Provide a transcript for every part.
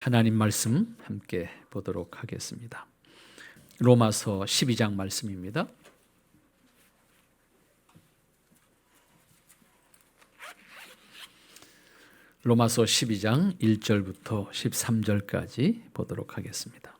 하나님 말씀 함께 보도록 하겠습니다. 로마서 12장 말씀입니다. 로마서 12장 1절부터 13절까지 보도록 하겠습니다.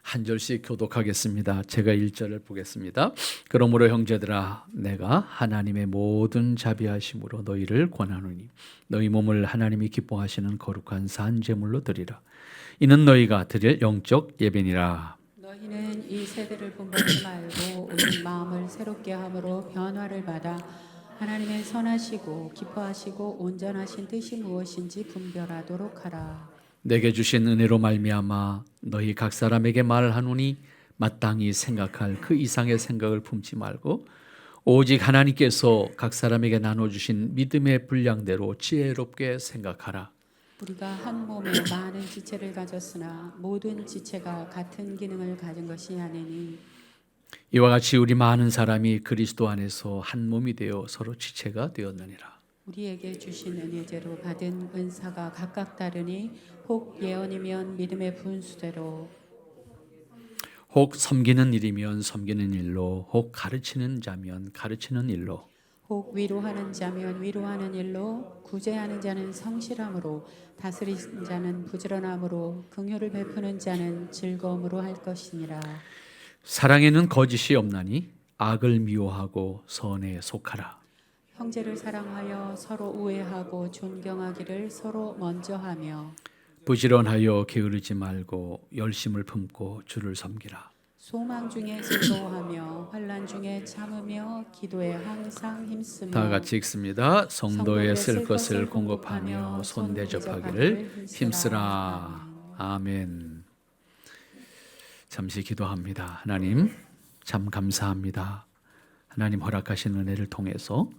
한 절씩 교독하겠습니다. 제가 1절을 보겠습니다. 그러므로 형제들아 내가 하나님의 모든 자비하심으로 너희를 권하노니 너희 몸을 하나님이 기뻐하시는 거룩한 산 제물로 드리라. 이는 너희가 드릴 영적 예배니라. 너희는 이 세대를 본받지 말고 오직 마음을 새롭게 함으로 변화를 받아 하나님의 선하시고 기뻐하시고 온전하신 뜻이 무엇인지 분별하도록 하라. 내게 주신 은혜로 말미암아 너희 각 사람에게 말하노니 마땅히 생각할 그 이상의 생각을 품지 말고 오직 하나님께서 각 사람에게 나눠주신 믿음의 분량대로 지혜롭게 생각하라. 우리가 한 몸에 많은 지체를 가졌으나 모든 지체가 같은 기능을 가진 것이 아니니 이와 같이 우리 많은 사람이 그리스도 안에서 한 몸이 되어 서로 지체가 되었느니라. 우리에게 주신 은혜제로 받은 은사가 각각 다르니 혹 예언이면 믿음의 분수대로 혹 섬기는 일이면 섬기는 일로 혹 가르치는 자면 가르치는 일로 혹 위로하는 자면 위로하는 일로 구제하는 자는 성실함으로 다스리는 자는 부지런함으로 긍휼을 베푸는 자는 즐거움으로 할 것이니라. 사랑에는 거짓이 없나니 악을 미워하고 선에 속하라. 형제를 사랑하여 서로 우애하고 존경하기를 서로 먼저 하며 부지런하여 게으르지 말고 열심을 품고 주를 섬기라. 소망 중에 즐거워하며 환난 중에 참으며 기도에 항상 힘쓰며 다 같이 읽습니다. 성도의 쓸 것을 공급하며 손 대접하기를 힘쓰라. 아멘. 잠시 기도합니다. 하나님 참 감사합니다. 하나님 허락하신 은혜를 통해서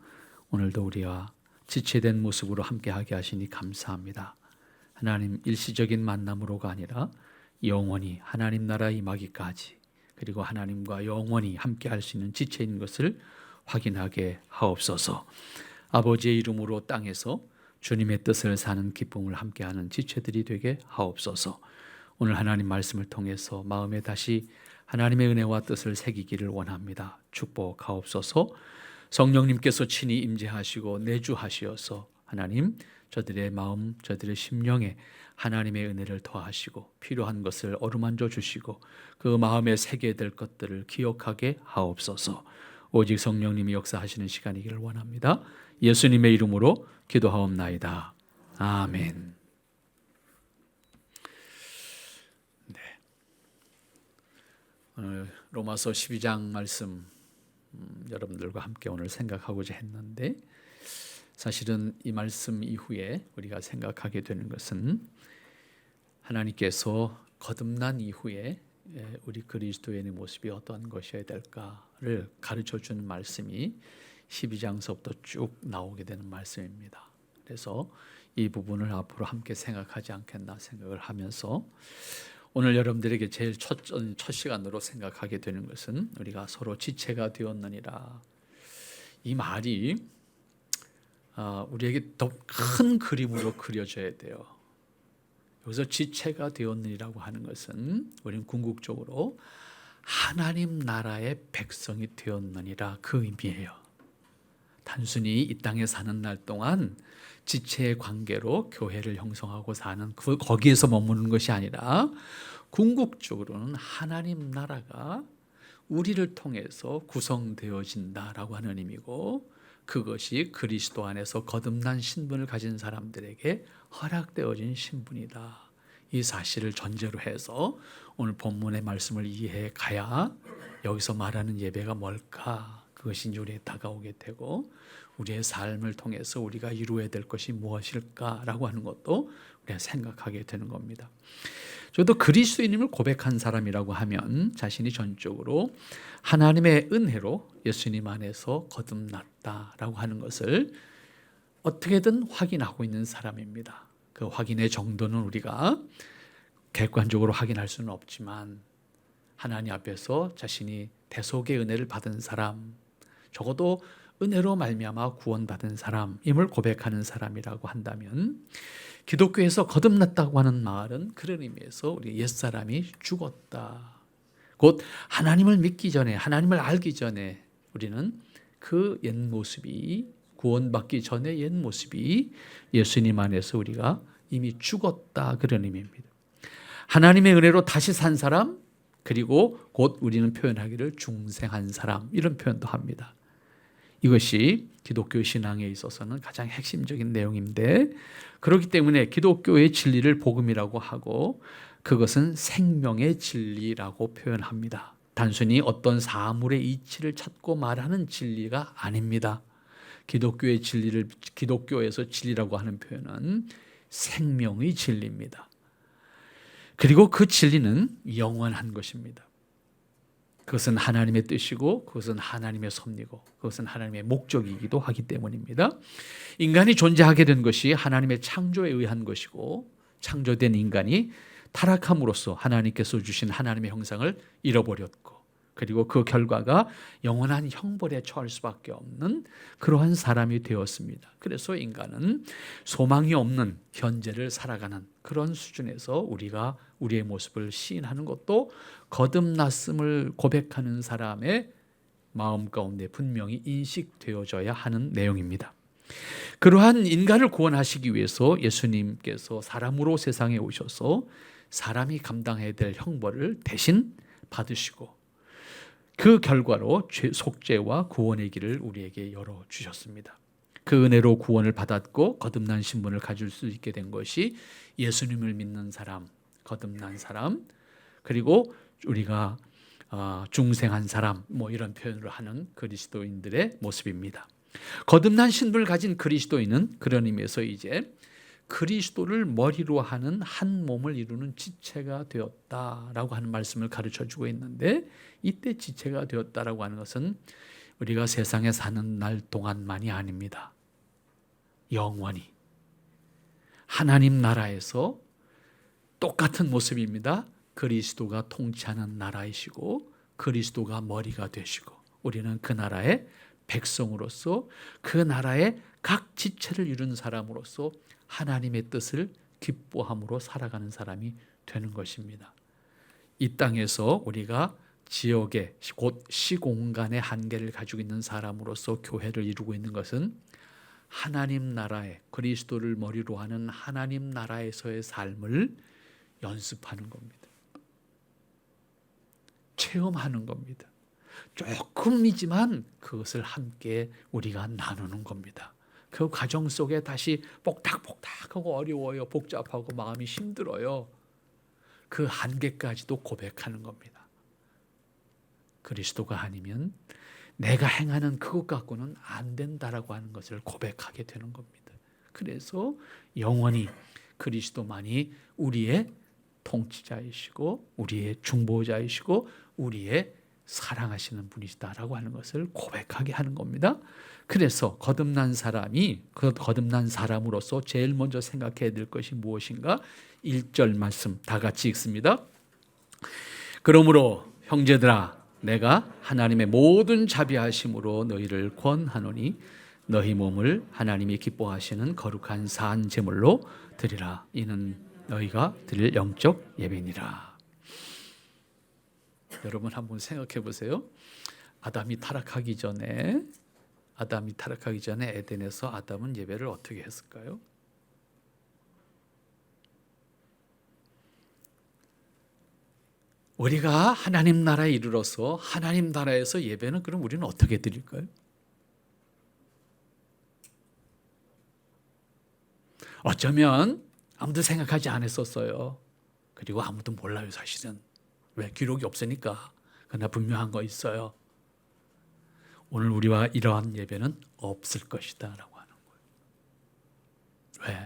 오늘도 우리와 지체된 모습으로 함께하게 하시니 감사합니다. 하나님 일시적인 만남으로가 아니라 영원히 하나님 나라 임하기까지 그리고 하나님과 영원히 함께할 수 있는 지체인 것을 확인하게 하옵소서. 아버지의 이름으로 땅에서 주님의 뜻을 사는 기쁨을 함께하는 지체들이 되게 하옵소서. 오늘 하나님 말씀을 통해서 마음에 다시 하나님의 은혜와 뜻을 새기기를 원합니다. 축복하옵소서. 성령님께서 친히 임재하시고 내주하시어서 하나님 저들의 마음 저들의 심령에 하나님의 은혜를 더하시고 필요한 것을 어루만져 주시고 그 마음에 새게 될 것들을 기억하게 하옵소서. 오직 성령님이 역사하시는 시간이기를 원합니다. 예수님의 이름으로 기도하옵나이다. 아멘. 네. 오늘 로마서 12장 말씀 여러분들과 함께 오늘 생각하고자 했는데 사실은 이 말씀 이후에 우리가 생각하게 되는 것은 하나님께서 거듭난 이후에 우리 그리스도인의 모습이 어떤 것이어야 될까를 가르쳐주는 말씀이 12장서부터 쭉 나오게 되는 말씀입니다. 그래서 이 부분을 앞으로 함께 생각하지 않겠나 생각을 하면서 오늘 여러분들에게 제일 첫 시간으로 생각하게 되는 것은 우리가 서로 지체가 되었느니라. 이 말이 우리에게 더 큰 그림으로 그려져야 돼요. 여기서 지체가 되었느니라고 하는 것은 우리는 궁극적으로 하나님 나라의 백성이 되었느니라 그 의미예요. 단순히 이 땅에 사는 날 동안 지체의 관계로 교회를 형성하고 사는 거기에서 머무는 것이 아니라 궁극적으로는 하나님 나라가 우리를 통해서 구성되어진다라고 하는 의미고 그것이 그리스도 안에서 거듭난 신분을 가진 사람들에게 허락되어진 신분이다. 이 사실을 전제로 해서 오늘 본문의 말씀을 이해해 가야 여기서 말하는 예배가 뭘까? 그것이 우리에 다가오게 되고 우리의 삶을 통해서 우리가 이루어야 될 것이 무엇일까라고 하는 것도 우리가 생각하게 되는 겁니다. 저도 그리스도인임을 고백한 사람이라고 하면 자신이 전적으로 하나님의 은혜로 예수님 안에서 거듭났다라고 하는 것을 어떻게든 확인하고 있는 사람입니다. 그 확인의 정도는 우리가 객관적으로 확인할 수는 없지만 하나님 앞에서 자신이 대속의 은혜를 받은 사람, 적어도 은혜로 말미암아 구원받은 사람임을 고백하는 사람이라고 한다면, 기독교에서 거듭났다고 하는 말은 그런 의미에서 우리 옛사람이 죽었다, 곧 하나님을 믿기 전에, 하나님을 알기 전에 우리는 그 옛 모습이, 구원받기 전의 옛 모습이 예수님 안에서 우리가 이미 죽었다, 그런 의미입니다. 하나님의 은혜로 다시 산 사람, 그리고 곧 우리는 표현하기를 중생한 사람, 이런 표현도 합니다. 이것이 기독교 신앙에 있어서는 가장 핵심적인 내용인데, 그렇기 때문에 기독교의 진리를 복음이라고 하고, 그것은 생명의 진리라고 표현합니다. 단순히 어떤 사물의 이치를 찾고 말하는 진리가 아닙니다. 기독교의 진리를, 기독교에서 진리라고 하는 표현은 생명의 진리입니다. 그리고 그 진리는 영원한 것입니다. 그것은 하나님의 뜻이고, 그것은 하나님의 섭리고, 그것은 하나님의 목적이기도 하기 때문입니다. 인간이 존재하게 된 것이 하나님의 창조에 의한 것이고, 창조된 인간이 타락함으로써 하나님께서 주신 하나님의 형상을 잃어버렸고, 그리고 그 결과가 영원한 형벌에 처할 수밖에 없는 그러한 사람이 되었습니다. 그래서 인간은 소망이 없는 현재를 살아가는 그런 수준에서 우리가 우리의 모습을 시인하는 것도 거듭났음을 고백하는 사람의 마음 가운데 분명히 인식되어져야 하는 내용입니다. 그러한 인간을 구원하시기 위해서 예수님께서 사람으로 세상에 오셔서 사람이 감당해야 될 형벌을 대신 받으시고, 그 결과로 속죄와 구원의 길을 우리에게 열어주셨습니다. 그 은혜로 구원을 받았고 거듭난 신분을 가질 수 있게 된 것이 예수님을 믿는 사람, 거듭난 사람, 그리고 우리가 중생한 사람, 이런 표현을 하는 그리스도인들의 모습입니다. 거듭난 신분을 가진 그리스도인은 그런 의미에서 이제 그리스도를 머리로 하는 한 몸을 이루는 지체가 되었다라고 하는 말씀을 가르쳐주고 있는데, 이때 지체가 되었다라고 하는 것은 우리가 세상에 사는 날 동안만이 아닙니다. 영원히 하나님 나라에서 똑같은 모습입니다. 그리스도가 통치하는 나라이시고 그리스도가 머리가 되시고, 우리는 그 나라의 백성으로서 그 나라의 각 지체를 이룬 사람으로서 하나님의 뜻을 기뻐함으로 살아가는 사람이 되는 것입니다. 이 땅에서 우리가 지역의 곧 시공간의 한계를 가지고 있는 사람으로서 교회를 이루고 있는 것은 하나님 나라의, 그리스도를 머리로 하는 하나님 나라에서의 삶을 연습하는 겁니다. 체험하는 겁니다. 조금이지만 그것을 함께 우리가 나누는 겁니다. 그 과정 속에 다시 복닥복닥하고 어려워요. 복잡하고 마음이 힘들어요. 그 한계까지도 고백하는 겁니다. 그리스도가 아니면 내가 행하는 그것 갖고는 안 된다라고 하는 것을 고백하게 되는 겁니다. 그래서 영원히 그리스도만이 우리의 통치자이시고 우리의 중보자이시고 우리의 사랑하시는 분이시다라고 하는 것을 고백하게 하는 겁니다. 그래서 거듭난 사람이, 그 거듭난 사람으로서 제일 먼저 생각해야 될 것이 무엇인가? 1절 말씀 다 같이 읽습니다. 그러므로 형제들아, 내가 하나님의 모든 자비하심으로 너희를 권하노니 너희 몸을 하나님이 기뻐하시는 거룩한 산 제물로 드리라. 이는 너희가 드릴 영적 예배니라. 여러분 한번 생각해 보세요. 아담이 타락하기 전에 에덴에서 아담은 예배를 어떻게 했을까요? 우리가 하나님 나라에 이르러서 하나님 나라에서 예배는 그럼 우리는 어떻게 드릴까요? 어쩌면 아무도 생각하지 않았었어요. 그리고 아무도 몰라요, 사실은. 왜? 기록이 없으니까. 그러나 분명한 거 있어요. 오늘 우리와 이러한 예배는 없을 것이다 라고 하는 거예요.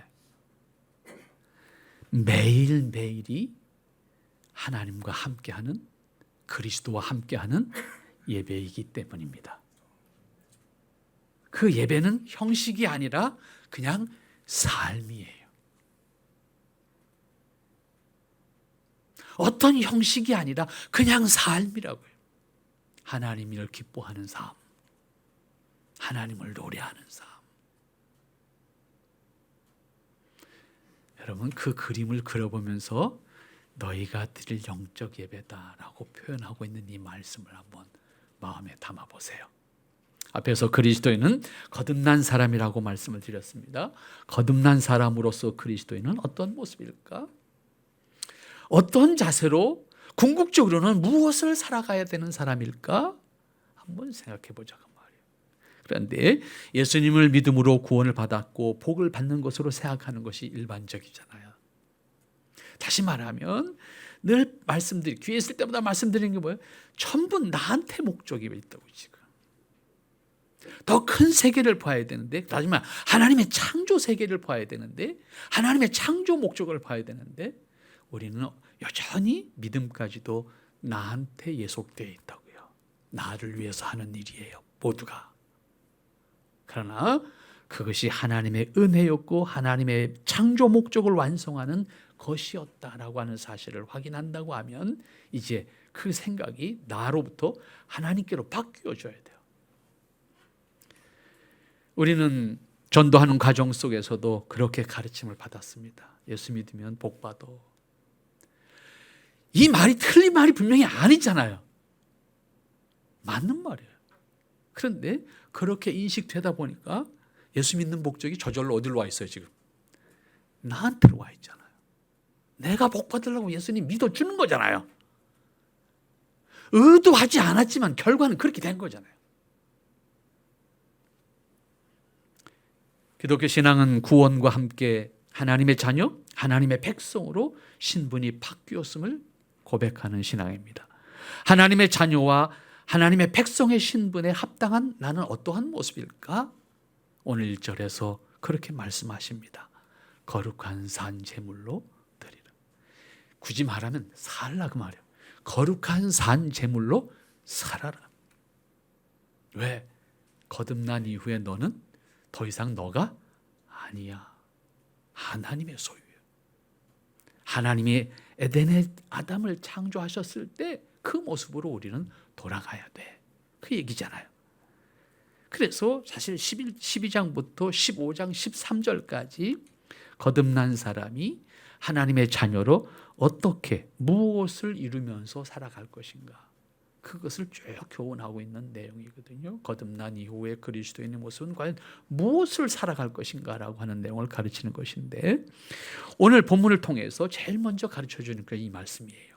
왜? 매일매일이 하나님과 함께하는, 그리스도와 함께하는 예배이기 때문입니다. 그 예배는 형식이 아니라 그냥 삶이에요. 어떤 형식이 아니라 그냥 삶이라고요. 하나님을 기뻐하는 삶. 하나님을 노래하는 삶. 여러분, 그 그림을 그려보면서 너희가 드릴 영적 예배다라고 표현하고 있는 이 말씀을 한번 마음에 담아보세요. 앞에서 그리스도인은 거듭난 사람이라고 말씀을 드렸습니다. 거듭난 사람으로서 그리스도인은 어떤 모습일까? 어떤 자세로 궁극적으로는 무엇을 살아가야 되는 사람일까? 한번 생각해 보자고 말이에요. 그런데 예수님을 믿음으로 구원을 받았고 복을 받는 것으로 생각하는 것이 일반적이잖아요. 다시 말하면 늘 귀에 있을 때마다 말씀드리는 게 뭐예요? 전부 나한테 목적이 있다고 지금. 더 큰 세계를 봐야 되는데, 하지만 하나님의 창조 세계를 봐야 되는데, 하나님의 창조 목적을 봐야 되는데, 우리는 여전히 믿음까지도 나한테 예속되어 있다고요. 나를 위해서 하는 일이에요, 모두가. 그러나 그것이 하나님의 은혜였고 하나님의 창조 목적을 완성하는 것이었다라고 하는 사실을 확인한다고 하면 이제 그 생각이 나로부터 하나님께로 바뀌어져야 돼요. 우리는 전도하는 과정 속에서도 그렇게 가르침을 받았습니다. 예수 믿으면 복 받아. 이 말이 틀린 말이 분명히 아니잖아요. 맞는 말이에요. 그런데 그렇게 인식되다 보니까 예수 믿는 목적이 저절로 어디로 와 있어요 지금? 나한테로 와 있잖아요. 내가 복 받으려고 예수님 믿어주는 거잖아요. 의도하지 않았지만 결과는 그렇게 된 거잖아요. 기독교 신앙은 구원과 함께 하나님의 자녀, 하나님의 백성으로 신분이 바뀌었음을 고백하는 신앙입니다. 하나님의 자녀와 하나님의 백성의 신분에 합당한 나는 어떠한 모습일까? 오늘 1절에서 그렇게 말씀하십니다. 거룩한 산 제물로 드리라. 굳이 말하면 살라 그 말이에요. 거룩한 산 제물로 살아라. 왜? 거듭난 이후에 너는 더 이상 너가 아니야. 하나님의 소유예요. 하나님이 에덴의 아담을 창조하셨을 때 그 모습으로 우리는 돌아가야 돼. 그 얘기잖아요. 그래서 사실 12장부터 15장 13절까지 거듭난 사람이 하나님의 자녀로 어떻게 무엇을 이루면서 살아갈 것인가, 그것을 쭉 교훈하고 있는 내용이거든요. 거듭난 이후에 그리스도인의 모습은 과연 무엇을 살아갈 것인가 라고 하는 내용을 가르치는 것인데, 오늘 본문을 통해서 제일 먼저 가르쳐주는 게 이 말씀이에요.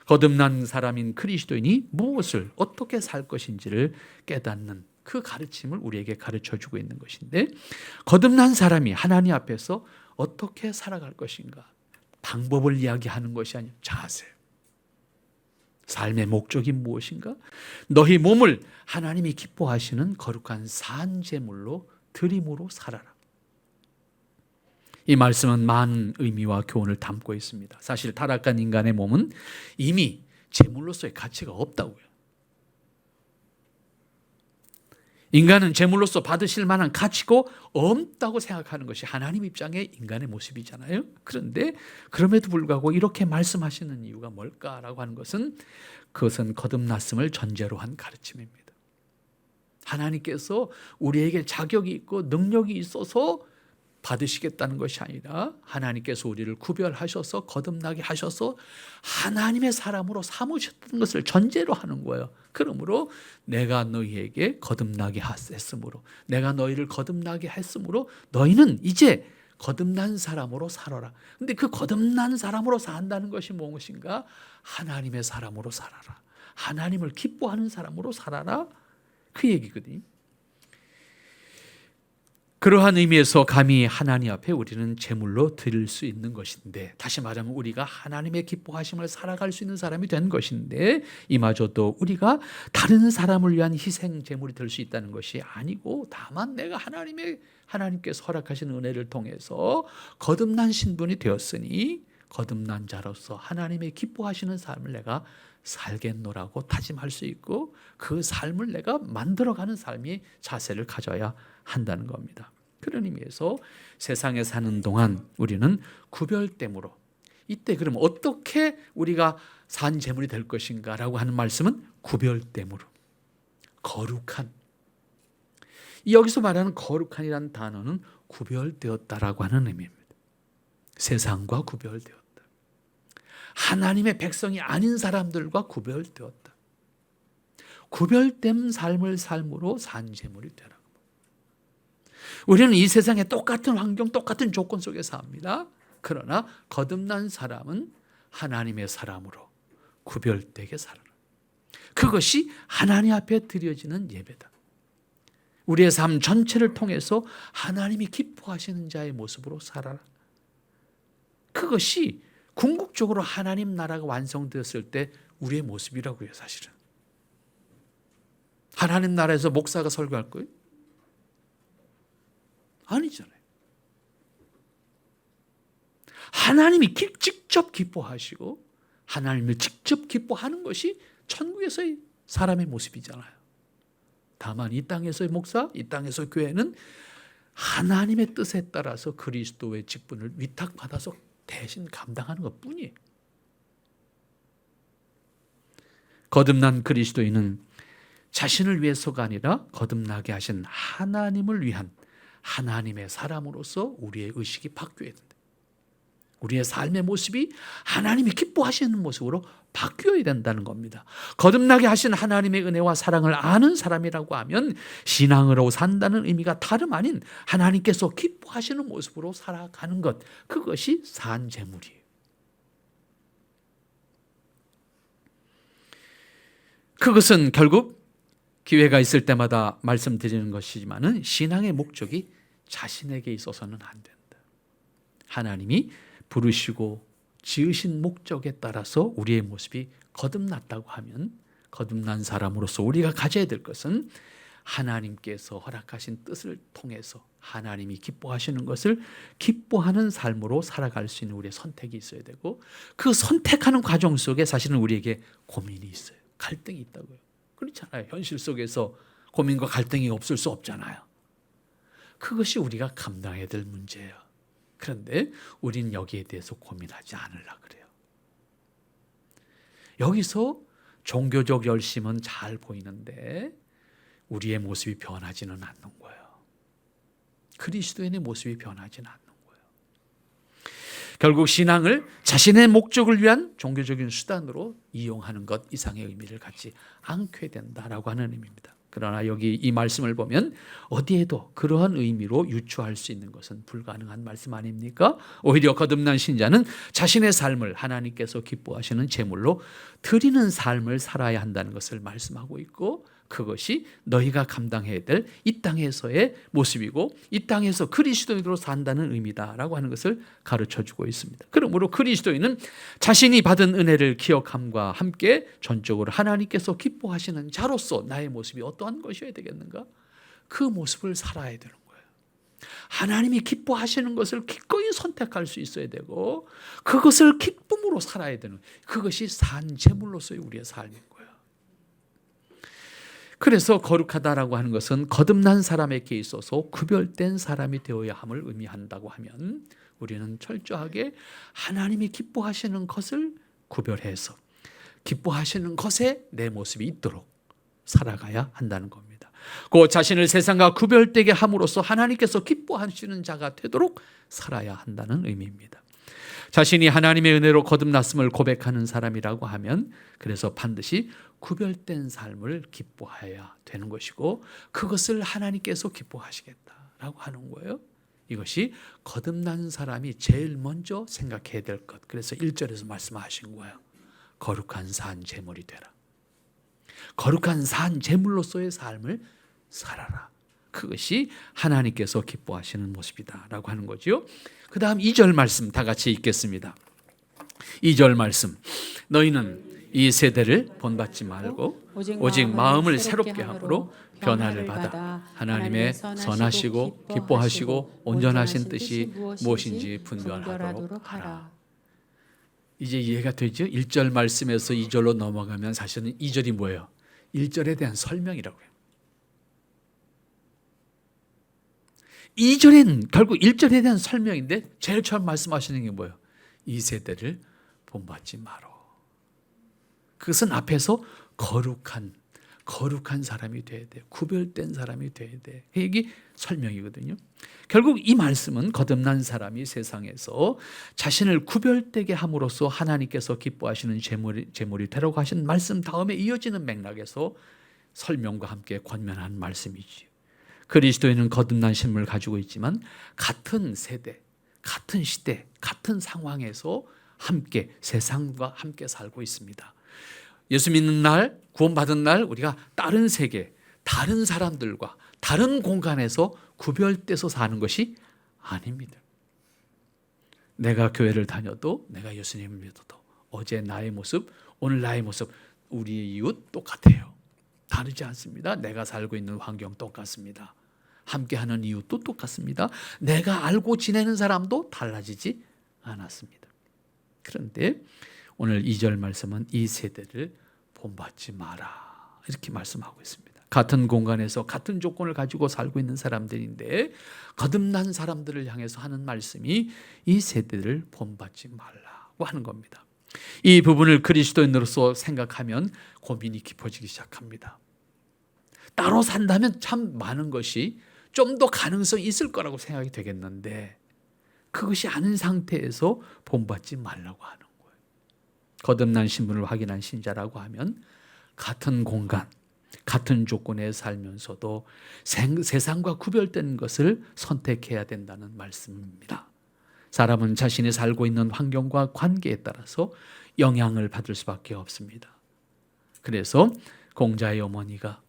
거듭난 사람인 그리스도인이 무엇을 어떻게 살 것인지를 깨닫는 그 가르침을 우리에게 가르쳐주고 있는 것인데, 거듭난 사람이 하나님 앞에서 어떻게 살아갈 것인가, 방법을 이야기하는 것이 아니라 자세, 삶의 목적이 무엇인가? 너희 몸을 하나님이 기뻐하시는 거룩한 산제물로 드림으로 살아라. 이 말씀은 많은 의미와 교훈을 담고 있습니다. 사실 타락한 인간의 몸은 이미 제물로서의 가치가 없다고요. 인간은 제물로서 받으실 만한 가치고 없다고 생각하는 것이 하나님 입장의 인간의 모습이잖아요. 그런데 그럼에도 불구하고 이렇게 말씀하시는 이유가 뭘까라고 하는 것은, 그것은 거듭났음을 전제로 한 가르침입니다. 하나님께서 우리에게 자격이 있고 능력이 있어서 받으시겠다는 것이 아니라, 하나님께서 우리를 구별하셔서 거듭나게 하셔서 하나님의 사람으로 삼으셨던 것을 전제로 하는 거예요. 그러므로 내가 너희에게 거듭나게 했으므로, 내가 너희를 거듭나게 했으므로 너희는 이제 거듭난 사람으로 살아라. 근데 그 거듭난 사람으로 산다는 것이 무엇인가? 하나님의 사람으로 살아라. 하나님을 기뻐하는 사람으로 살아라. 그 얘기거든요. 그러한 의미에서 감히 하나님 앞에 우리는 제물로 드릴 수 있는 것인데, 다시 말하면 우리가 하나님의 기뻐하심을 살아갈 수 있는 사람이 된 것인데, 이마저도 우리가 다른 사람을 위한 희생 제물이 될 수 있다는 것이 아니고, 다만 내가 하나님께서 허락하신 은혜를 통해서 거듭난 신분이 되었으니 거듭난 자로서 하나님의 기뻐하시는 삶을 내가 살겠노라고 다짐할 수 있고, 그 삶을 내가 만들어가는 삶의 자세를 가져야 한다는 겁니다. 그런 의미에서 세상에 사는 동안 우리는 구별됨으로, 이때 그럼 어떻게 우리가 산 제물이 될 것인가 라고 하는 말씀은 구별됨으로, 거룩한, 여기서 말하는 거룩한이라는 단어는 구별되었다라고 하는 의미입니다. 세상과 구별되었다. 하나님의 백성이 아닌 사람들과 구별되었다. 구별된 삶을 삶으로 산 제물이 되라. 우리는 이 세상에 똑같은 환경, 똑같은 조건 속에 삽니다. 그러나 거듭난 사람은 하나님의 사람으로 구별되게 살아라. 그것이 하나님 앞에 드려지는 예배다. 우리의 삶 전체를 통해서 하나님이 기뻐하시는 자의 모습으로 살아라. 그것이 궁극적으로 하나님 나라가 완성되었을 때 우리의 모습이라고요, 사실은. 하나님 나라에서 목사가 설교할 거예요? 아니잖아요. 하나님이 직접 기뻐하시고 하나님을 직접 기뻐하는 것이 천국에서의 사람의 모습이잖아요. 다만 이 땅에서의 목사, 이 땅에서의 교회는 하나님의 뜻에 따라서 그리스도의 직분을 위탁받아서 대신 감당하는 것뿐이에요. 거듭난 그리스도인은 자신을 위해서가 아니라 거듭나게 하신 하나님을 위한 하나님의 사람으로서 우리의 의식이 바뀌어야 된다. 우리의 삶의 모습이 하나님이 기뻐하시는 모습으로 바뀌어야 된다는 겁니다. 거듭나게 하신 하나님의 은혜와 사랑을 아는 사람이라고 하면 신앙으로 산다는 의미가 다름 아닌 하나님께서 기뻐하시는 모습으로 살아가는 것, 그것이 산 제물이에요. 그것은 결국 기회가 있을 때마다 말씀드리는 것이지만은 신앙의 목적이 자신에게 있어서는 안 된다. 하나님이 부르시고 지으신 목적에 따라서 우리의 모습이 거듭났다고 하면 거듭난 사람으로서 우리가 가져야 될 것은 하나님께서 허락하신 뜻을 통해서 하나님이 기뻐하시는 것을 기뻐하는 삶으로 살아갈 수 있는 우리의 선택이 있어야 되고, 그 선택하는 과정 속에 사실은 우리에게 고민이 있어요. 갈등이 있다고요. 그렇잖아요. 현실 속에서 고민과 갈등이 없을 수 없잖아요. 그것이 우리가 감당해야 될 문제예요. 그런데 우리는 여기에 대해서 고민하지 않으려고 그래요. 여기서 종교적 열심은 잘 보이는데 우리의 모습이 변하지는 않는 거예요. 그리스도인의 모습이 변하지는 않는 거예요. 결국 신앙을 자신의 목적을 위한 종교적인 수단으로 이용하는 것 이상의 의미를 갖지 않게 된다라고 하는 의미입니다. 그러나 여기 이 말씀을 보면 어디에도 그러한 의미로 유추할 수 있는 것은 불가능한 말씀 아닙니까? 오히려 거듭난 신자는 자신의 삶을 하나님께서 기뻐하시는 제물로 드리는 삶을 살아야 한다는 것을 말씀하고 있고, 그것이 너희가 감당해야 될 이 땅에서의 모습이고 이 땅에서 그리스도인으로 산다는 의미다라고 하는 것을 가르쳐주고 있습니다. 그러므로 그리스도인은 자신이 받은 은혜를 기억함과 함께 전적으로 하나님께서 기뻐하시는 자로서 나의 모습이 어떠한 것이어야 되겠는가? 그 모습을 살아야 되는 거예요. 하나님이 기뻐하시는 것을 기꺼이 선택할 수 있어야 되고 그것을 기쁨으로 살아야 되는, 그것이 산 제물로서의 우리의 삶인 거예요. 그래서 거룩하다라고 하는 것은 거듭난 사람에게 있어서 구별된 사람이 되어야 함을 의미한다고 하면 우리는 철저하게 하나님이 기뻐하시는 것을 구별해서 기뻐하시는 것에 내 모습이 있도록 살아가야 한다는 겁니다. 그 자신을 세상과 구별되게 함으로써 하나님께서 기뻐하시는 자가 되도록 살아야 한다는 의미입니다. 자신이 하나님의 은혜로 거듭났음을 고백하는 사람이라고 하면 그래서 반드시 구별된 삶을 기뻐해야 되는 것이고 그것을 하나님께서 기뻐하시겠다라고 하는 거예요. 이것이 거듭난 사람이 제일 먼저 생각해야 될 것. 그래서 1절에서 말씀하신 거예요. 거룩한 산 제물이 되라. 거룩한 산 제물로서의 삶을 살아라. 그것이 하나님께서 기뻐하시는 모습이다라고 하는 거죠. 그 다음 2절 말씀 다 같이 읽겠습니다. 2절 말씀. 너희는 이 세대를 본받지 말고 오직 마음을 새롭게 함으로 변화를 받아 하나님의 선하시고 기뻐하시고 온전하신 뜻이 무엇인지 분별하도록 하라. 이제 이해가 되죠? 1절 말씀에서 2절로 넘어가면 사실은 2절이 뭐예요? 1절에 대한 설명이라고 해요. 2절은 결국 1절에 대한 설명인데 제일 처음 말씀하시는 게 뭐예요? 이 세대를 본받지 마라. 그것은 앞에서 거룩한 거룩한 사람이 돼야 돼. 구별된 사람이 돼야 돼. 이게 설명이거든요. 결국 이 말씀은 거듭난 사람이 세상에서 자신을 구별되게 함으로써 하나님께서 기뻐하시는 제물이 되라고 하신 말씀 다음에 이어지는 맥락에서 설명과 함께 권면한 말씀이지요. 그리스도인은 거듭난 신분을 가지고 있지만 같은 세대, 같은 시대, 같은 상황에서 함께 세상과 함께 살고 있습니다. 예수 믿는 날, 구원받은 날 우리가 다른 세계, 다른 사람들과 다른 공간에서 구별돼서 사는 것이 아닙니다. 내가 교회를 다녀도, 내가 예수님을 믿어도 어제 나의 모습, 오늘 나의 모습, 우리의 이웃 똑같아요. 다르지 않습니다. 내가 살고 있는 환경 똑같습니다. 함께하는 이웃도 똑같습니다. 내가 알고 지내는 사람도 달라지지 않았습니다. 그런데 오늘 2절 말씀은 이 세대를 본받지 마라 이렇게 말씀하고 있습니다. 같은 공간에서 같은 조건을 가지고 살고 있는 사람들인데 거듭난 사람들을 향해서 하는 말씀이 이 세대를 본받지 말라고 하는 겁니다. 이 부분을 그리스도인으로서 생각하면 고민이 깊어지기 시작합니다. 따로 산다면 참 많은 것이 좀 더 가능성이 있을 거라고 생각이 되겠는데 그것이 아닌 상태에서 본받지 말라고 하는 거예요. 거듭난 신분을 확인한 신자라고 하면 같은 공간, 같은 조건에 살면서도 세상과 구별된 것을 선택해야 된다는 말씀입니다. 사람은 자신이 살고 있는 환경과 관계에 따라서 영향을 받을 수밖에 없습니다. 그래서 공자의 어머니가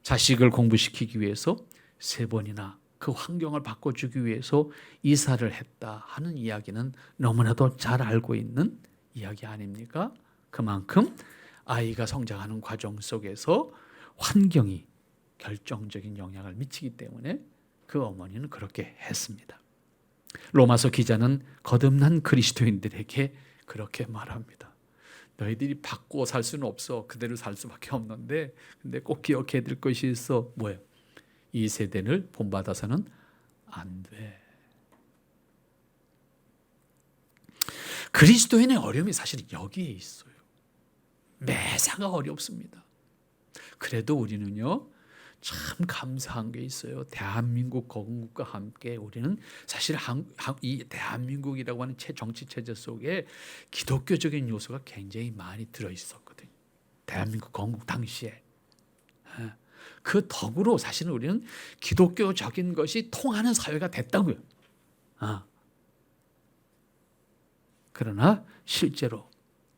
자식을 공부시키기 위해서 3번이나 그 환경을 바꿔주기 위해서 이사를 했다 하는 이야기는 너무나도 잘 알고 있는 이야기 아닙니까? 그만큼 아이가 성장하는 과정 속에서 환경이 결정적인 영향을 미치기 때문에 그 어머니는 그렇게 했습니다. 로마서 기자는 거듭난 그리스도인들에게 그렇게 말합니다. 너희들이 바꿔 살 수는 없어. 그대로 살 수밖에 없는데 근데 꼭 기억해야 될 것이 있어. 뭐예요? 이 세대를 본받아서는 안 돼. 그리스도인의 어려움이 사실 여기에 있어요. 매사가 어렵습니다. 그래도 우리는요 참 감사한 게 있어요. 대한민국 건국과 함께 우리는 사실 이 대한민국이라고 하는 정치 체제 속에 기독교적인 요소가 굉장히 많이 들어 있었거든요. 대한민국 건국 당시에 그 덕으로 사실은 우리는 기독교적인 것이 통하는 사회가 됐다고요. 그러나 실제로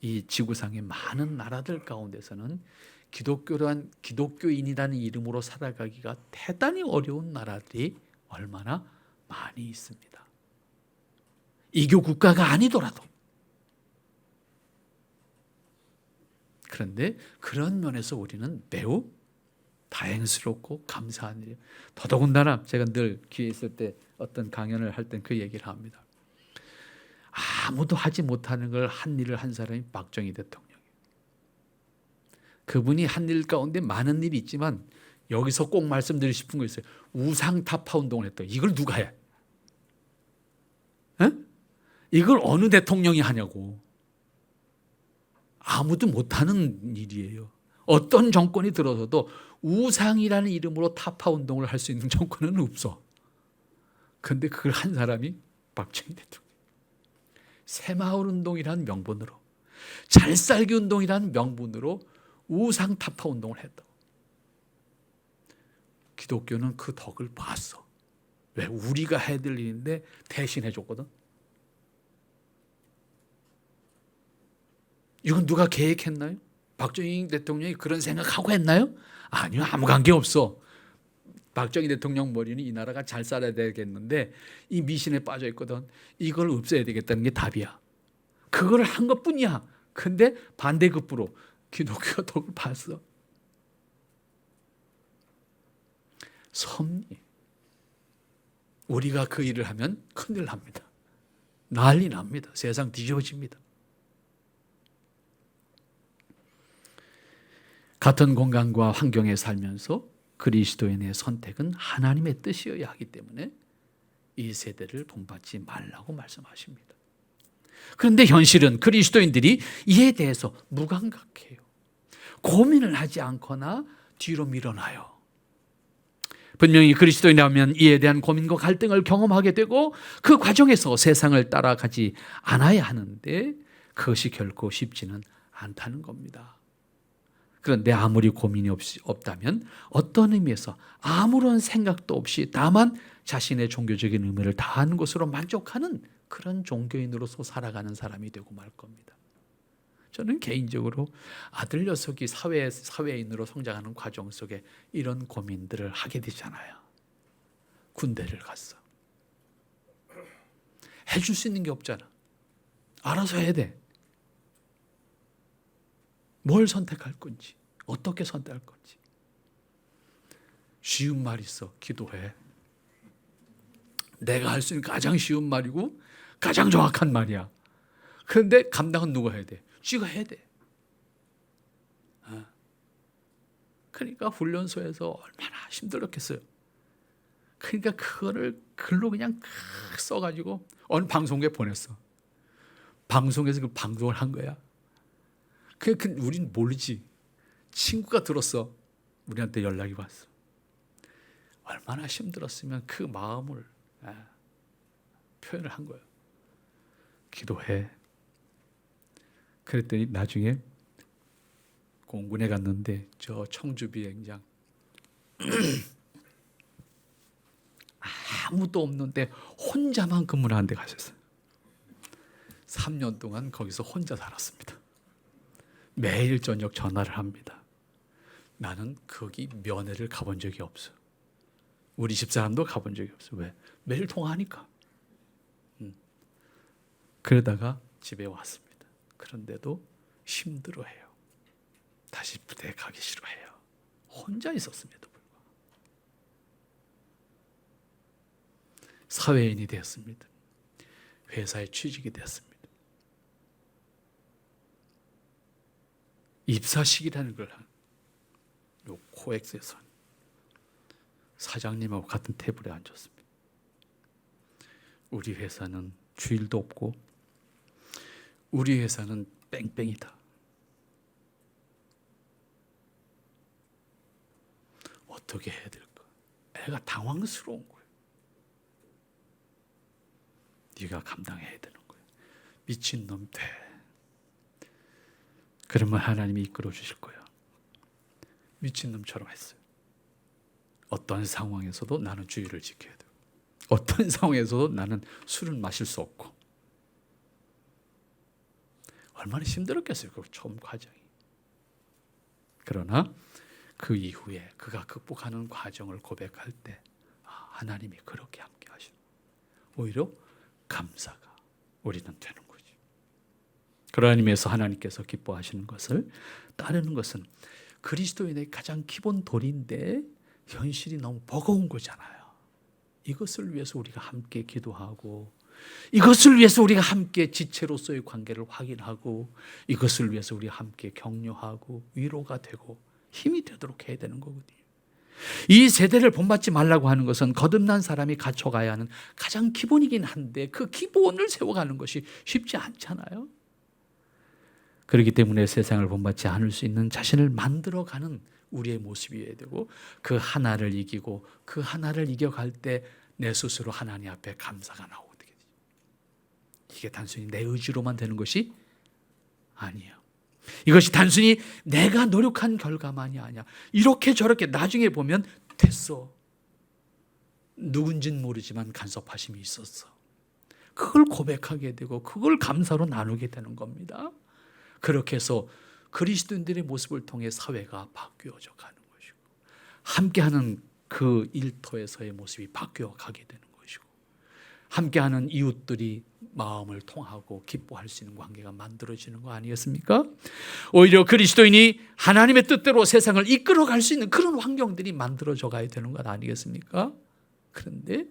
이 지구상의 많은 나라들 가운데서는 기독교인이라는 이름으로 살아가기가 대단히 어려운 나라들이 얼마나 많이 있습니다. 이교 국가가 아니더라도. 그런데 그런 면에서 우리는 매우 다행스럽고 감사한 일이에요. 더더군다나 제가 늘 기회 있을 때 어떤 강연을 할 땐 그 얘기를 합니다. 아무도 하지 못하는 걸 한 일을 한 사람이 박정희 대통령이에요. 그분이 한 일 가운데 많은 일이 있지만 여기서 꼭 말씀드리고 싶은 거 있어요. 우상타파 운동을 했다. 이걸 누가 해? 에? 이걸 어느 대통령이 하냐고. 아무도 못하는 일이에요. 어떤 정권이 들어서도 우상이라는 이름으로 타파 운동을 할 수 있는 정권은 없어. 그런데 그걸 한 사람이 박정희 대통령. 새마을 운동이라는 명분으로, 잘살기 운동이라는 명분으로 우상 타파 운동을 했다. 기독교는 그 덕을 봤어. 왜? 우리가 해야 될 일인데 대신 해줬거든. 이건 누가 계획했나요? 박정희 대통령이 그런 생각하고 했나요? 아니요, 아무 관계 없어. 박정희 대통령 머리는 이 나라가 잘 살아야 되겠는데 이 미신에 빠져 있거든. 이걸 없애야 되겠다는 게 답이야. 그걸 한 것뿐이야. 근데 반대급부로 기독교가 덕을 봤어. 섭리. 우리가 그 일을 하면 큰일 납니다. 난리 납니다. 세상 뒤집어집니다. 같은 공간과 환경에 살면서 그리스도인의 선택은 하나님의 뜻이어야 하기 때문에 이 세대를 본받지 말라고 말씀하십니다. 그런데 현실은 그리스도인들이 이에 대해서 무감각해요. 고민을 하지 않거나 뒤로 밀어놔요. 분명히 그리스도인이라면 이에 대한 고민과 갈등을 경험하게 되고 그 과정에서 세상을 따라가지 않아야 하는데 그것이 결코 쉽지는 않다는 겁니다. 그런데 아무리 고민이 없다면 어떤 의미에서 아무런 생각도 없이 다만 자신의 종교적인 의무를 다하는 것으로 만족하는 그런 종교인으로서 살아가는 사람이 되고 말 겁니다. 저는 개인적으로 아들 녀석이 사회인으로 성장하는 과정 속에 이런 고민들을 하게 되잖아요. 군대를 갔어. 해줄 수 있는 게 없잖아. 알아서 해야 돼. 뭘 선택할 건지, 어떻게 선택할 건지. 쉬운 말 있어. 기도해. 내가 할 수 있는 가장 쉬운 말이고 가장 정확한 말이야. 그런데 감당은 누가 해야 돼? 쥐가 해야 돼. 그러니까 훈련소에서 얼마나 힘들었겠어요. 그러니까 그거를 글로 그냥 써가지고 어느 방송국에 보냈어. 방송에서 그 방송을 한 거야. 우린 모르지. 친구가 들었어. 우리한테 연락이 왔어. 얼마나 힘들었으면 그 마음을 표현을 한 거예요. 기도해. 그랬더니 나중에 공군에 갔는데 저 청주 비행장 아무도 없는데 혼자만 근무를 하는 데 가셨어요. 3년 동안 거기서 혼자 살았습니다. 매일 저녁 전화를 합니다. 나는 거기 면회를 가본 적이 없어. 우리 집사람도 가본 적이 없어. 왜? 매일 통화하니까. 그러다가 집에 왔습니다. 그런데도 힘들어해요. 다시 부대에 가기 싫어해요. 혼자 있었음에도 불구하고. 사회인이 되었습니다. 회사에 취직이 되었습니다. 입사식이라는 걸 요 코엑스에서 사장님하고 같은 테이블에 앉았습니다. 우리 회사는 주일도 없고 우리 회사는 뺑뺑이다. 어떻게 해야 될까? 애가 당황스러운 거예요. 네가 감당해야 되는 거예요. 미친놈 돼. 그러면 하나님이 이끌어 주실 거야. 미친놈처럼 했어요. 어떤 상황에서도 나는 주의를 지켜야 돼요. 어떤 상황에서도 나는 술은 마실 수 없고. 얼마나 힘들었겠어요. 그 처음 과정이. 그러나 그 이후에 그가 극복하는 과정을 고백할 때 하나님이 그렇게 함께 하시는 오히려 감사가 우리는 되는 거죠. 그러한 의미에서 하나님께서 기뻐하시는 것을 따르는 것은 그리스도인의 가장 기본 도리인데 현실이 너무 버거운 거잖아요. 이것을 위해서 우리가 함께 기도하고 이것을 위해서 우리가 함께 지체로서의 관계를 확인하고 이것을 위해서 우리가 함께 격려하고 위로가 되고 힘이 되도록 해야 되는 거거든요. 이 세대를 본받지 말라고 하는 것은 거듭난 사람이 갖춰가야 하는 가장 기본이긴 한데 그 기본을 세워가는 것이 쉽지 않잖아요. 그렇기 때문에 세상을 본받지 않을 수 있는 자신을 만들어가는 우리의 모습이어야 되고 그 하나를 이기고 그 하나를 이겨갈 때 내 스스로 하나님 앞에 감사가 나오게 되죠. 이게 단순히 내 의지로만 되는 것이 아니에요. 이것이 단순히 내가 노력한 결과만이 아니야. 이렇게 저렇게 나중에 보면 됐어. 누군진 모르지만 간섭하심이 있었어. 그걸 고백하게 되고 그걸 감사로 나누게 되는 겁니다. 그렇게 해서 그리스도인들의 모습을 통해 사회가 바뀌어져 가는 것이고 함께하는 그 일터에서의 모습이 바뀌어 가게 되는 것이고 함께하는 이웃들이 마음을 통하고 기뻐할 수 있는 관계가 만들어지는 거 아니겠습니까? 오히려 그리스도인이 하나님의 뜻대로 세상을 이끌어갈 수 있는 그런 환경들이 만들어져 가야 되는 것 아니겠습니까? 그런데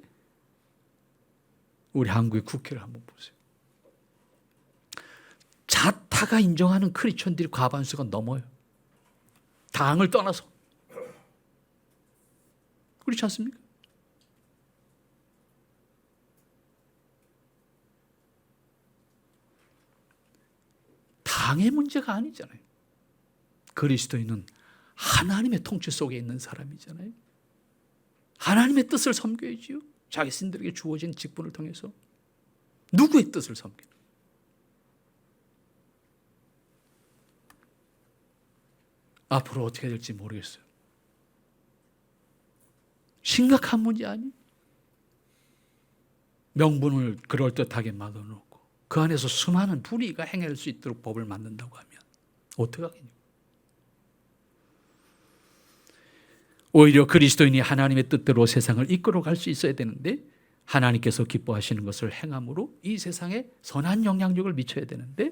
우리 한국의 국회를 한번 보세요. 자타가 인정하는 크리스천들이 과반수가 넘어요. 당을 떠나서. 그렇지 않습니까? 당의 문제가 아니잖아요. 그리스도인은 하나님의 통치 속에 있는 사람이잖아요. 하나님의 뜻을 섬겨야지요. 자기 신들에게 주어진 직분을 통해서 누구의 뜻을 섬기는? 앞으로 어떻게 될지 모르겠어요. 심각한 문제 아니에요? 명분을 그럴듯하게 만들어놓고 그 안에서 수많은 불의가 행할 수 있도록 법을 만든다고 하면 어떻게 하겠냐? 오히려 그리스도인이 하나님의 뜻대로 세상을 이끌어갈 수 있어야 되는데 하나님께서 기뻐하시는 것을 행함으로 이 세상에 선한 영향력을 미쳐야 되는데,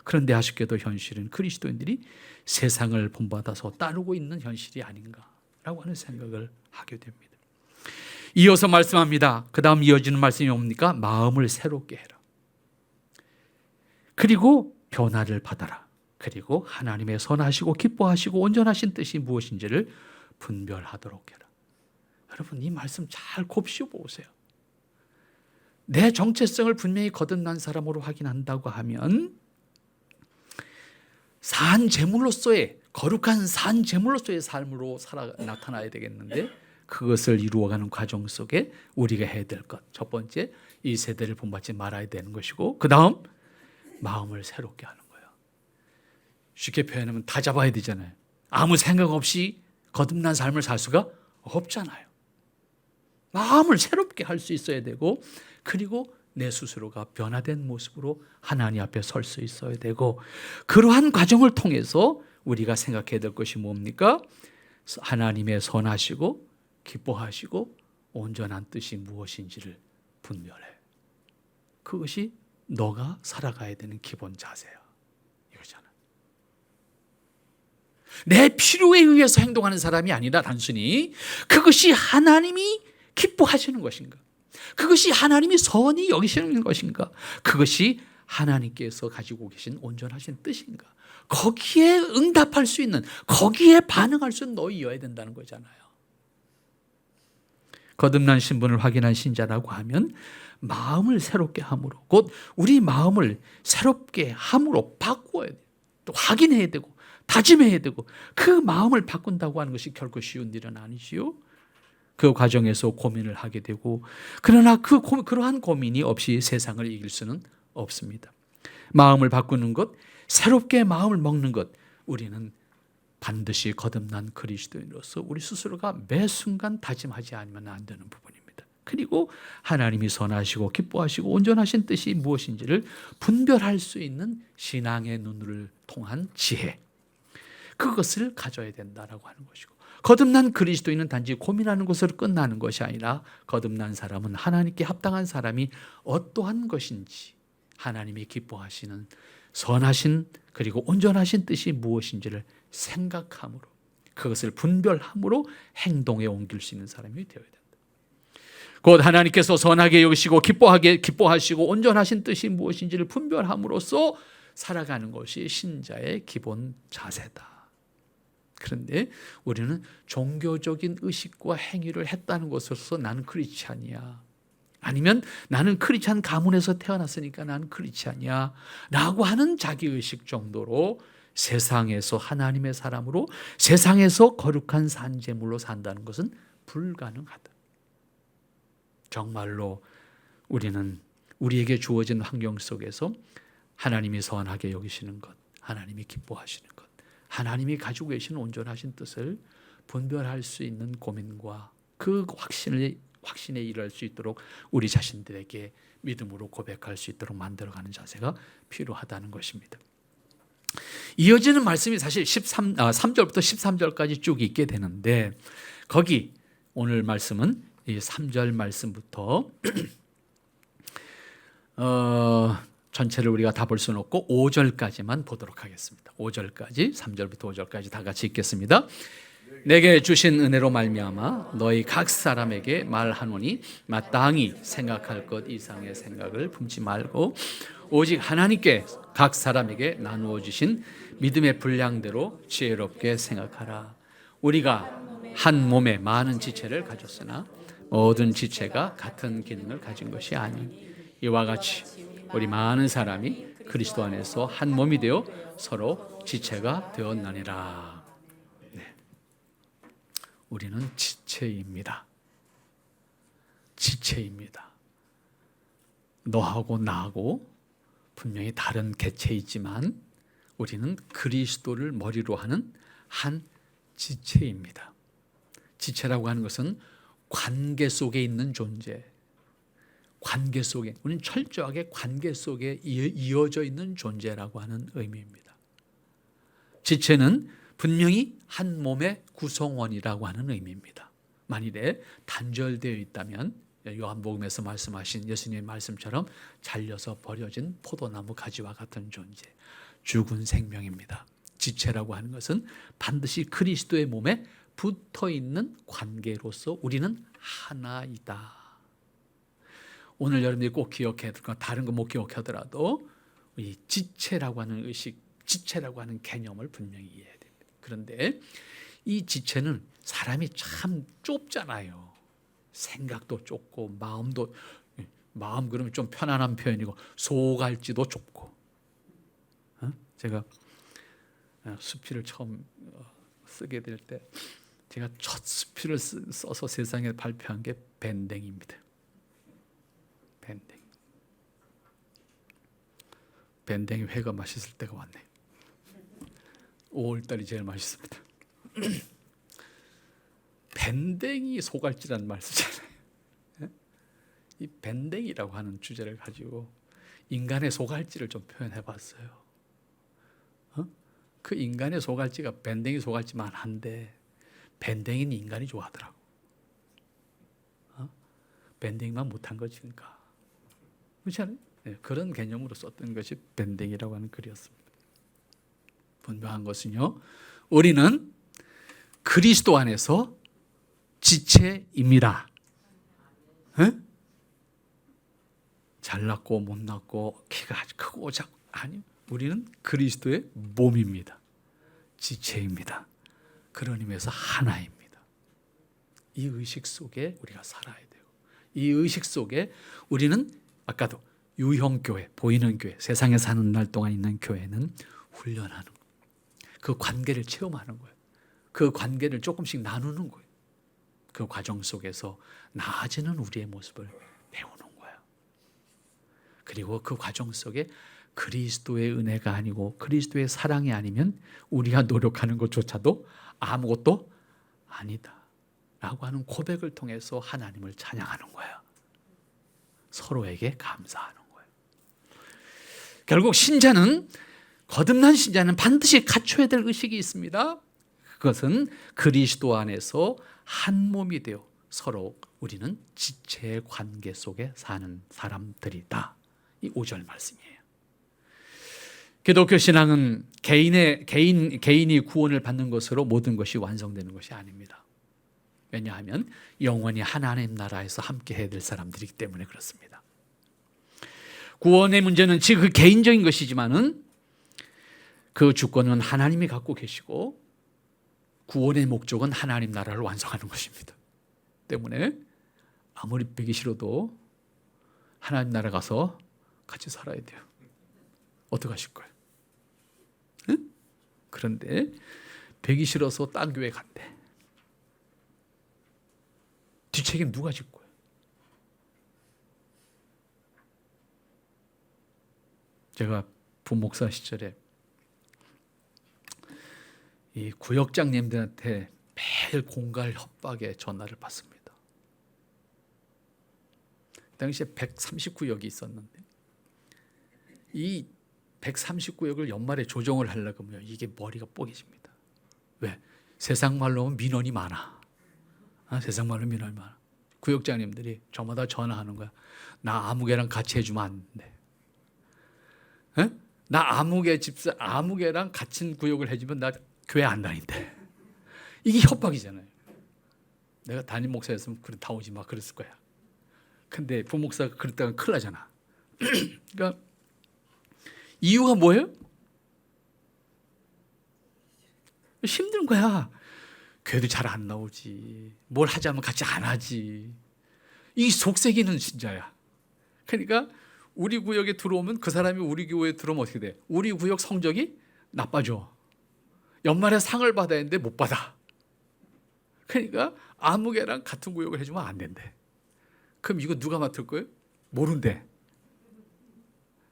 그런데 아쉽게도 현실은 그리스도인들이 세상을 본받아서 따르고 있는 현실이 아닌가라고 하는 생각을 하게 됩니다. 이어서 말씀합니다. 그 다음 이어지는 말씀이 뭡니까? 마음을 새롭게 해라. 그리고 변화를 받아라. 그리고 하나님의 선하시고 기뻐하시고 온전하신 뜻이 무엇인지를 분별하도록 해라. 여러분, 이 말씀 잘 곱씹어 보세요. 내 정체성을 분명히 거듭난 사람으로 확인한다고 하면 산 제물로서의, 거룩한 산 제물로서의 삶으로 나타나야 되겠는데, 그것을 이루어가는 과정 속에 우리가 해야 될 것, 첫 번째, 이 세대를 본받지 말아야 되는 것이고, 그 다음 마음을 새롭게 하는 거예요. 쉽게 표현하면 다 잡아야 되잖아요. 아무 생각 없이 거듭난 삶을 살 수가 없잖아요. 마음을 새롭게 할 수 있어야 되고, 그리고 내 스스로가 변화된 모습으로 하나님 앞에 설 수 있어야 되고, 그러한 과정을 통해서 우리가 생각해야 될 것이 뭡니까? 하나님의 선하시고 기뻐하시고 온전한 뜻이 무엇인지를 분별해. 그것이 너가 살아가야 되는 기본 자세야. 이거잖아. 내 필요에 의해서 행동하는 사람이 아니라 단순히 그것이 하나님이 기뻐하시는 것인가, 그것이 하나님이 선히 여기시는 것인가, 그것이 하나님께서 가지고 계신 온전하신 뜻인가, 거기에 응답할 수 있는, 거기에 반응할 수 있는 너희여야 된다는 거잖아요. 거듭난 신분을 확인한 신자라고 하면 마음을 새롭게 함으로, 곧 우리 마음을 새롭게 함으로 바꾸어야 돼요. 또 확인해야 되고 다짐해야 되고, 그 마음을 바꾼다고 하는 것이 결코 쉬운 일은 아니지요. 그 과정에서 고민을 하게 되고, 그러나 그러한 고민이 없이 세상을 이길 수는 없습니다. 마음을 바꾸는 것, 새롭게 마음을 먹는 것, 우리는 반드시 거듭난 그리스도인으로서 우리 스스로가 매 순간 다짐하지 않으면 안 되는 부분입니다. 그리고 하나님이 선하시고 기뻐하시고 온전하신 뜻이 무엇인지를 분별할 수 있는 신앙의 눈을 통한 지혜, 그것을 가져야 된다라고 하는 것이고, 거듭난 그리스도인은 단지 고민하는 것으로 끝나는 것이 아니라, 거듭난 사람은 하나님께 합당한 사람이 어떠한 것인지, 하나님이 기뻐하시는 선하신 그리고 온전하신 뜻이 무엇인지를 생각함으로, 그것을 분별함으로 행동에 옮길 수 있는 사람이 되어야 된다. 곧 하나님께서 선하게 여기시고 기뻐하시고 온전하신 뜻이 무엇인지를 분별함으로써 살아가는 것이 신자의 기본 자세다. 그런데 우리는 종교적인 의식과 행위를 했다는 것으로서 나는 크리스찬이야, 아니면 나는 크리스찬 가문에서 태어났으니까 나는 크리스찬이야 라고 하는 자기의식 정도로 세상에서 하나님의 사람으로, 세상에서 거룩한 산재물로 산다는 것은 불가능하다. 정말로 우리는 우리에게 주어진 환경 속에서 하나님이 선하게 여기시는 것, 하나님이 기뻐하시는 것, 하나님이 가지고 계신 온전하신 뜻을 분별할 수 있는 고민과 그 확신에 이를 수 있도록 우리 자신들에게 믿음으로 고백할 수 있도록 만들어가는 자세가 필요하다는 것입니다. 이어지는 말씀이 사실 3절부터 13절까지 쭉 있게 되는데, 거기 오늘 말씀은 이 3절 말씀부터 전체를 우리가 다 볼 수는 없고 5절까지만 보도록 하겠습니다. 5절까지, 3절부터 5절까지 다 같이 읽겠습니다. 내게 주신 은혜로 말미암아 너희 각 사람에게 말하노니 마땅히 생각할 것 이상의 생각을 품지 말고 오직 하나님께 각 사람에게 나누어 주신 믿음의 분량대로 지혜롭게 생각하라. 우리가 한 몸에 많은 지체를 가졌으나 모든 지체가 같은 기능을 가진 것이 아니, 이와 같이 우리 많은 사람이 그리스도 안에서 한 몸이 되어 서로 지체가 되었나니라. 네. 우리는 지체입니다. 지체입니다. 너하고 나하고 분명히 다른 개체이지만 우리는 그리스도를 머리로 하는 한 지체입니다. 지체라고 하는 것은 관계 속에 있는 존재, 관계 속에, 우리는 철저하게 관계 속에 이어져 있는 존재라고 하는 의미입니다. 지체는 분명히 한 몸의 구성원이라고 하는 의미입니다. 만일에 단절되어 있다면 요한복음에서 말씀하신 예수님의 말씀처럼 잘려서 버려진 포도나무 가지와 같은 존재, 죽은 생명입니다. 지체라고 하는 것은 반드시 그리스도의 몸에 붙어있는 관계로서 우리는 하나이다. 오늘 여러분들이 꼭 기억해야 될 것, 다른 거 못 기억하더라도 이 지체라고 하는 의식, 지체라고 하는 개념을 분명히 이해해야 됩니다. 그런데 이 지체는 사람이 참 좁잖아요. 생각도 좁고 마음도, 마음 그러면 좀 편안한 표현이고 소갈지도 좁고. 제가 수필을 처음 쓰게 될 때 제가 첫 수필을 써서 세상에 발표한 게 밴댕입니다. 밴댕. 밴댕이 회가 맛있을 때가 왔네. 5월달이 제일 맛있습니다. 밴댕이 소갈치라는 말 쓰잖아요. 이 밴댕이라고 하는 주제를 가지고 인간의 소갈치를 좀 표현해 봤어요. 그 인간의 소갈치가 밴댕이 소갈치만 한데 밴댕이는 인간이 좋아하더라고. 밴댕이만 못한 거지 그러니까. 그렇지 않아요? 네, 그런 개념으로 썼던 것이 밴댕이라고 하는 글이었습니다. 분명한 것은요, 우리는 그리스도 안에서 지체입니다. 잘났고 못났고 키가 아주 크고 작고, 아니요, 우리는 그리스도의 몸입니다. 지체입니다. 그런 의미에서 하나입니다. 이 의식 속에 우리가 살아야 돼요. 이 의식 속에 우리는 아까도 유형교회, 보이는 교회, 세상에 사는 날 동안 있는 교회는 훈련하는 거예요. 그 관계를 체험하는 거예요. 그 관계를 조금씩 나누는 거예요. 그 과정 속에서 나아지는 우리의 모습을 배우는 거예요. 그리고 그 과정 속에 그리스도의 은혜가 아니고 그리스도의 사랑이 아니면 우리가 노력하는 것조차도 아무것도 아니다 라고 하는 고백을 통해서 하나님을 찬양하는 거예요. 서로에게 감사하는 거예요. 결국 신자는, 거듭난 신자는 반드시 갖춰야 될 의식이 있습니다. 그것은 그리스도 안에서 한 몸이 되어 서로 우리는 지체의 관계 속에 사는 사람들이다. 이 5절 말씀이에요. 기독교 신앙은 개인이 구원을 받는 것으로 모든 것이 완성되는 것이 아닙니다. 왜냐하면 영원히 하나님 나라에서 함께 해야 될 사람들이기 때문에 그렇습니다. 구원의 문제는 지금 그 개인적인 것이지만은 그 주권은 하나님이 갖고 계시고 구원의 목적은 하나님 나라를 완성하는 것입니다. 때문에 아무리 배기 싫어도 하나님 나라 가서 같이 살아야 돼요. 어떻게 하실 거예요? 응? 그런데 배기 싫어서 딴 교회 간대. 뒷책임 누가 질 거예요? 제가 부목사 시절에 이 구역장님들한테 매일 공갈 협박에 전화를 받습니다. 당시에 139역이 있었는데 이 139역을 연말에 조정을 하려고 하면 이게 머리가 뽀개집니다. 왜? 세상 말로 하면 민원이 많아. 세상 말로 민원이 많아. 구역장님들이 저마다 전화하는 거야. 나 아무개랑 같이 해주면 안 돼. 에? 나 아무개 집사, 아무개랑 같은 구역을 해주면 나 교회 안 다닌대. 이게 협박이잖아요. 내가 담임 목사였으면 그래 다 오지 마 그랬을 거야. 근데 부목사가 그랬다가 큰일 나잖아. 그러니까 이유가 뭐예요? 힘든 거야. 교회도 잘 안 나오지. 뭘 하자면 같이 안 하지. 이 속색이는 신자야. 그러니까 우리 구역에 들어오면 그 사람이 우리 교회에 들어오면 어떻게 돼? 우리 구역 성적이 나빠져. 연말에 상을 받아야 하는데 못 받아. 그러니까 아무개랑 같은 구역을 해주면 안 된대. 그럼 이거 누가 맡을 거예요? 모른대.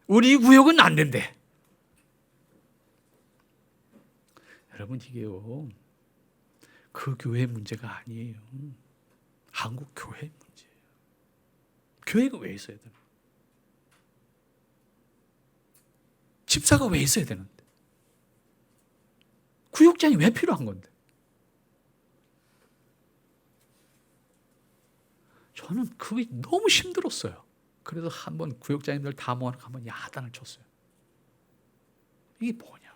우리 구역은 안 된대. 여러분, 이게요, 그 교회 문제가 아니에요. 한국 교회 문제예요. 교회가 왜 있어야 되나? 집사가 왜 있어야 되는데? 구역장이 왜 필요한 건데? 저는 그게 너무 힘들었어요. 그래서 한번 구역장님들 다 모아놓고 한번 야단을 쳤어요. 이게 뭐냐?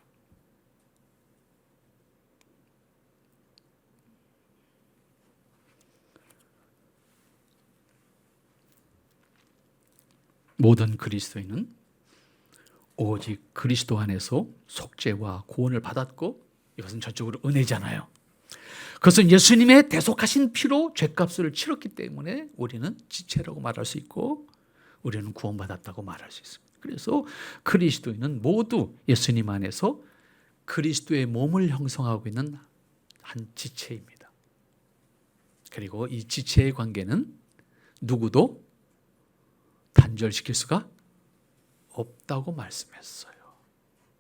모든 그리스도인은 오직 그리스도 안에서 속죄와 구원을 받았고, 이것은 전적으로 은혜잖아요. 그것은 예수님의 대속하신 피로 죄값을 치렀기 때문에 우리는 지체라고 말할 수 있고, 우리는 구원받았다고 말할 수 있습니다. 그래서 그리스도인은 모두 예수님 안에서 그리스도의 몸을 형성하고 있는 한 지체입니다. 그리고 이 지체의 관계는 누구도 단절시킬 수가 없다고 말씀했어요.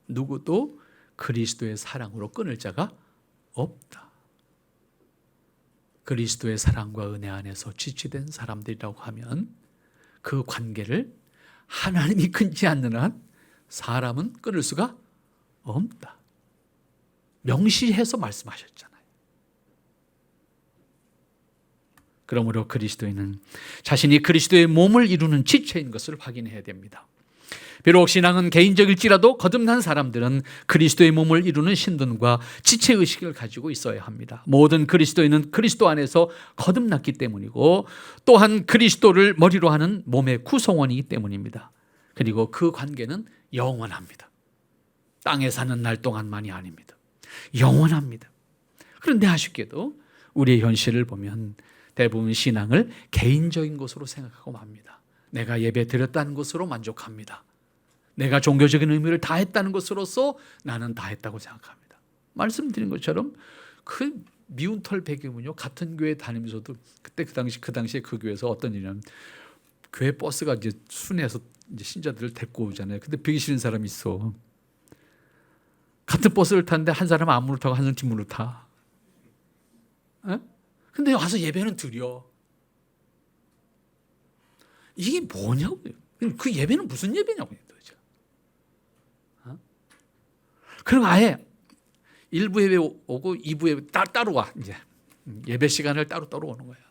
누구도 그리스도의 사랑으로 끊을 자가 없다. 그리스도의 사랑과 은혜 안에서 지치된 사람들이라고 하면 그 관계를 하나님이 끊지 않는 한 사람은 끊을 수가 없다. 명시해서 말씀하셨잖아요. 그러므로 그리스도인은 자신이 그리스도의 몸을 이루는 지체인 것을 확인해야 됩니다. 비록 신앙은 개인적일지라도 거듭난 사람들은 그리스도의 몸을 이루는 신분과 지체의식을 가지고 있어야 합니다. 모든 그리스도인은 그리스도 안에서 거듭났기 때문이고, 또한 그리스도를 머리로 하는 몸의 구성원이기 때문입니다. 그리고 그 관계는 영원합니다. 땅에 사는 날 동안만이 아닙니다. 영원합니다. 그런데 아쉽게도 우리의 현실을 보면 대부분 신앙을 개인적인 것으로 생각하고 맙니다. 내가 예배 드렸다는 것으로 만족합니다. 내가 종교적인 의미를 다했다는 것으로서 나는 다했다고 생각합니다. 말씀드린 것처럼 그 미운 털 배경은요, 같은 교회 다니면서도 그때 그 당시에 그 교회에서 어떤 일이냐면, 교회 버스가 이제 순회해서 이제 신자들을 데리고 오잖아요. 근데 비기 싫은 사람이 있어. 같은 버스를 탔는데 한 사람은 앞문으로 타고 한 사람은 뒷문으로 타. 에? 근데 와서 예배는 드려. 이게 뭐냐고요. 그 예배는 무슨 예배냐고요, 도대체. 그리고 아예 1부 예배 오고 2부 예배 따로 와. 이제 예배 시간을 따로 오는 거예요.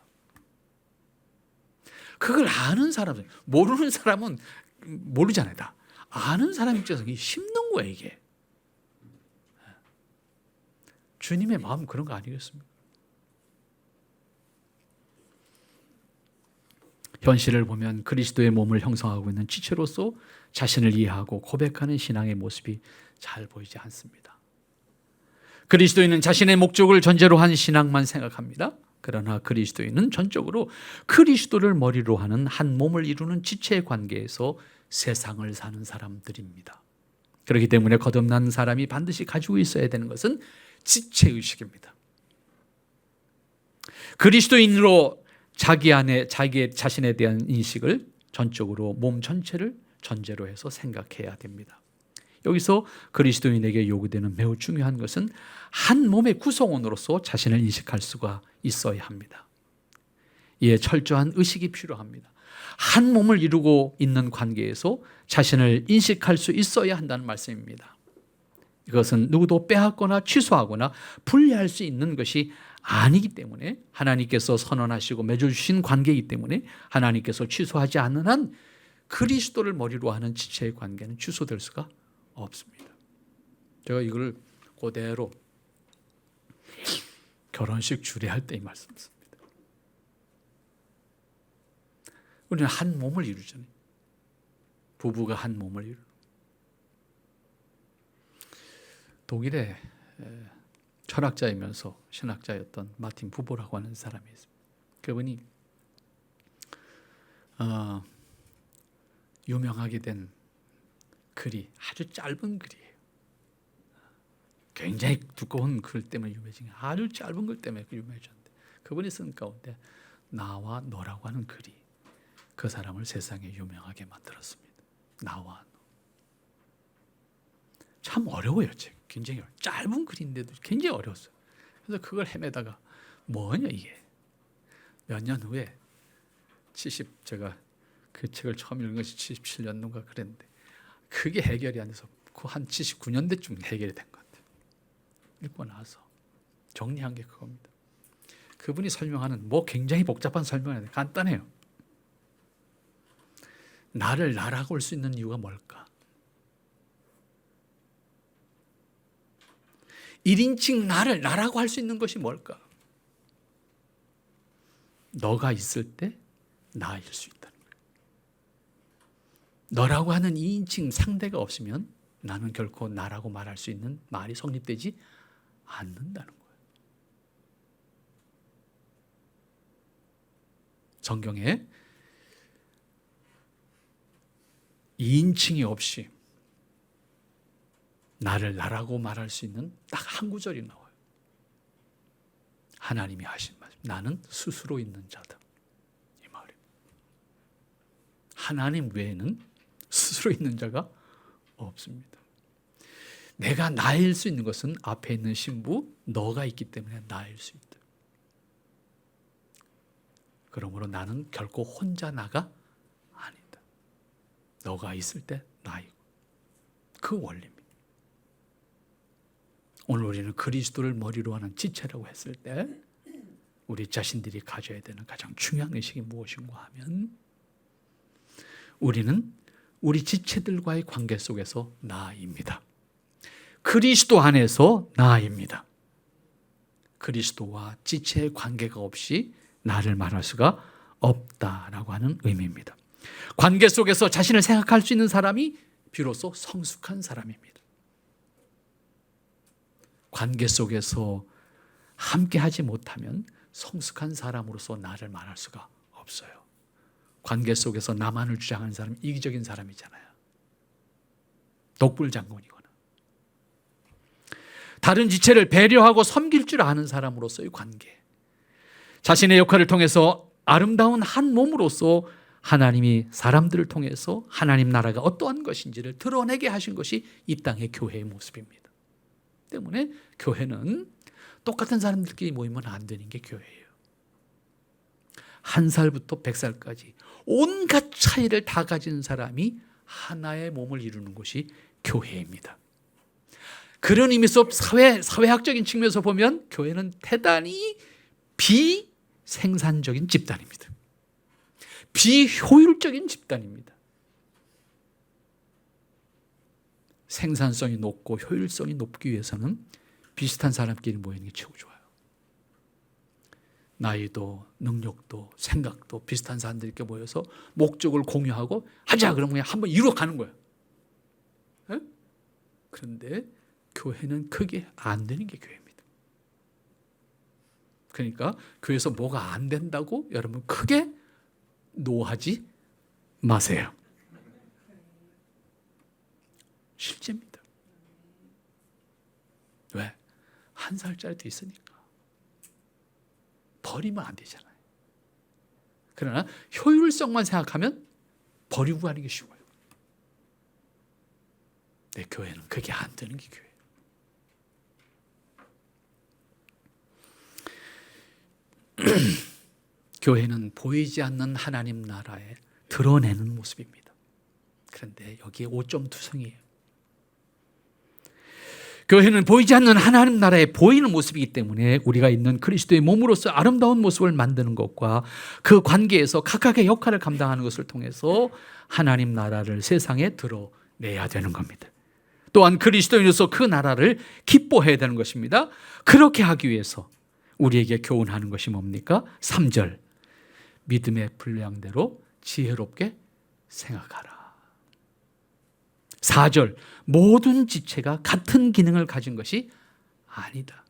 그걸 아는 사람, 모르는 사람은 모르잖아요. 다 아는 사람 입장에서 힘든 거예요, 이게. 주님의 마음 그런 거 아니겠습니까? 현실을 보면 그리스도의 몸을 형성하고 있는 지체로서 자신을 이해하고 고백하는 신앙의 모습이 잘 보이지 않습니다. 그리스도인은 자신의 목적을 전제로 한 신앙만 생각합니다. 그러나 그리스도인은 전적으로 그리스도를 머리로 하는 한 몸을 이루는 지체의 관계에서 세상을 사는 사람들입니다. 그렇기 때문에 거듭난 사람이 반드시 가지고 있어야 되는 것은 지체의식입니다. 그리스도인으로 자기의 자신에 대한 인식을 전적으로 몸 전체를 전제로 해서 생각해야 됩니다. 여기서 그리스도인에게 요구되는 매우 중요한 것은 한 몸의 구성원으로서 자신을 인식할 수가 있어야 합니다. 이에 철저한 의식이 필요합니다. 한 몸을 이루고 있는 관계에서 자신을 인식할 수 있어야 한다는 말씀입니다. 이것은 누구도 빼앗거나 취소하거나 분리할 수 있는 것이 아니기 때문에, 하나님께서 선언하시고 맺어주신 관계이기 때문에 하나님께서 취소하지 않는 한 그리스도를 머리로 하는 지체의 관계는 취소될 수가 없습니다. 제가 이걸 그대로 결혼식 주례할 때 이 말씀드렸습니다. 우리는 한 몸을 이루잖아요. 부부가 한 몸을 이루는. 독일에 철학자이면서 신학자였던 마틴 부보라고 하는 사람이 있습니다. 그분이 유명하게 된 글이 아주 짧은 글이에요. 굉장히 두꺼운 글 때문에 유명해진, 아주 짧은 글 때문에 유명해졌는데, 그분이 쓴 가운데 나와 너라고 하는 글이 그 사람을 세상에 유명하게 만들었습니다. 나와 너. 참 어려워요. 굉장히 짧은 글인데도 굉장히 어려웠어요. 그래서 그걸 헤매다가 뭐냐 이게. 몇 년 후에 제가 그 책을 처음 읽은 것이 77년도인가 그랬는데, 그게 해결이 안 돼서 한 79년대쯤 해결이 된 것 같아요. 읽고 나서 정리한 게 그겁니다. 그분이 설명하는 굉장히 복잡한 설명이 아니라 간단해요. 나를 나라고 할 수 있는 이유가 뭘까? 1인칭 나를 나라고 할 수 있는 것이 뭘까? 너가 있을 때 나일 수 있다는 거예요. 너라고 하는 2인칭 상대가 없으면 나는 결코 나라고 말할 수 있는 말이 성립되지 않는다는 거예요. 성경에 2인칭이 없이 나를 나라고 말할 수 있는 딱 한 구절이 나와요. 하나님이 하신 말씀. 나는 스스로 있는 자다. 이 말입니다. 하나님 외에는 스스로 있는 자가 없습니다. 내가 나일 수 있는 것은 앞에 있는 신부 너가 있기 때문에 나일 수 있다. 그러므로 나는 결코 혼자 나가 아니다. 너가 있을 때 나이고. 그 원리입니다. 오늘 우리는 그리스도를 머리로 하는 지체라고 했을 때 우리 자신들이 가져야 되는 가장 중요한 의식이 무엇인가 하면, 우리는 우리 지체들과의 관계 속에서 나입니다. 그리스도 안에서 나입니다. 그리스도와 지체의 관계가 없이 나를 말할 수가 없다라고 하는 의미입니다. 관계 속에서 자신을 생각할 수 있는 사람이 비로소 성숙한 사람입니다. 관계 속에서 함께 하지 못하면 성숙한 사람으로서 나를 말할 수가 없어요. 관계 속에서 나만을 주장하는 사람은 이기적인 사람이잖아요. 독불장군이거나 다른 지체를 배려하고 섬길 줄 아는 사람으로서의 관계, 자신의 역할을 통해서 아름다운 한 몸으로서 하나님이 사람들을 통해서 하나님 나라가 어떠한 것인지를 드러내게 하신 것이 이 땅의 교회의 모습입니다. 때문에 교회는 똑같은 사람들끼리 모이면 안 되는 게 교회예요. 1살부터 100살까지 온갖 차이를 다 가진 사람이 하나의 몸을 이루는 것이 교회입니다. 그런 의미에서 사회학적인 측면에서 보면 교회는 대단히 비생산적인 집단입니다. 비효율적인 집단입니다. 생산성이 높고 효율성이 높기 위해서는 비슷한 사람끼리 모이는 게 최고 좋아요. 나이도 능력도 생각도 비슷한 사람들끼리 모여서 목적을 공유하고 하자 그러면 그냥 한번 이루어가는 거예요. 네? 그런데 교회는 그게 안 되는 게 교회입니다. 그러니까 교회에서 뭐가 안 된다고 여러분 크게 노하지 마세요. 실제입니다. 왜? 1살짜리도 있으니까. 버리면 안 되잖아요. 그러나 효율성만 생각하면 버리고 가는 게 쉬워요. 내 교회는 그게 안 되는 게 교회예요. 교회는 보이지 않는 하나님 나라에 드러내는 모습입니다. 그런데 여기에 오점투성이에요. 교회는 보이지 않는 하나님 나라에 보이는 모습이기 때문에 우리가 있는 그리스도의 몸으로서 아름다운 모습을 만드는 것과 그 관계에서 각각의 역할을 감당하는 것을 통해서 하나님 나라를 세상에 드러내야 되는 겁니다. 또한 그리스도인으로서 그 나라를 기뻐해야 되는 것입니다. 그렇게 하기 위해서 우리에게 교훈하는 것이 뭡니까? 3절, 믿음의 분량대로 지혜롭게 생각하라. 4절, 모든 지체가 같은 기능을 가진 것이 아니다.